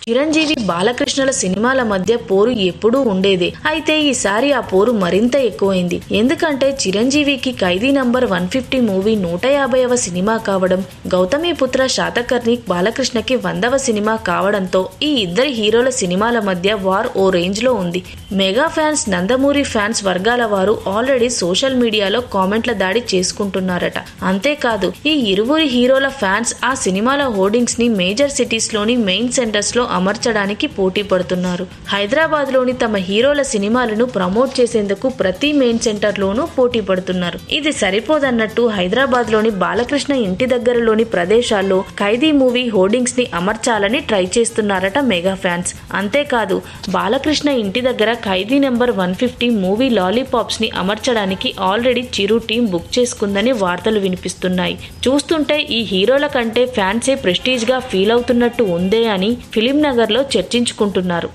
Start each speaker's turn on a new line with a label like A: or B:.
A: చిరంజీవి బాలకృష్ణల సినిమాల మధ్య పోరు ఎప్పుడూ ఉండేదే. అయితే ఈసారి ఆ పోరు మరింత ఎక్కువైంది. ఎందుకంటే చిరంజీవికి ఖైదీ నంబర్ 150 మూవీ 150వ సినిమా కావడం, గౌతమిపుత్ర శాతకర్ణి బాలకృష్ణకి 100వ సినిమా కావడంతో ఈ ఇద్దరి హీరోల సినిమాల మధ్య వార్ ఓ రేంజ్ లో ఉంది. మెగా ఫ్యాన్స్, నందమూరి ఫ్యాన్స్ వర్గాల వారు ఆల్రెడీ సోషల్ మీడియాలో కామెంట్ల దాడి చేసుకుంటున్నారట. అంతేకాదు ఈ ఇరువురి హీరోల ఫ్యాన్స్ ఆ సినిమాల హోర్డింగ్స్ ని మేజర్ సిటీస్ లోని మెయిన్ సెంటర్స్ లో అమర్చడానికి పోటీ పడుతున్నారు. హైదరాబాద్ లోని తమ హీరోల సినిమాలను ప్రమోట్ చేసేందుకు ప్రతి మెయిన్ సెంటర్ లోనూ పోటీ పడుతున్నారు. ఇది సరిపోదన్నట్టు హైదరాబాద్ లోని బాలకృష్ణ ఇంటి దగ్గరలోని ప్రదేశాల్లో ఖైదీ మూవీ హోర్డింగ్స్ ని అమర్చాలని ట్రై చేస్తున్నారట మెగా ఫ్యాన్స్. అంతేకాదు బాలకృష్ణ ఇంటి దగ్గర ఖైదీ నెంబర్ 150 మూవీ లాలీపాప్స్ ని అమర్చడానికి ఆల్రెడీ చిరు టీం బుక్ చేసుకుందని వార్తలు వినిపిస్తున్నాయి. చూస్తుంటే ఈ హీరోల కంటే ఫ్యాన్సే ప్రెస్టీజ్ గా ఫీల్ అవుతున్నట్టు ఉందే అని ఫిలిం నగర్ లో చర్చించుకుంటున్నారు.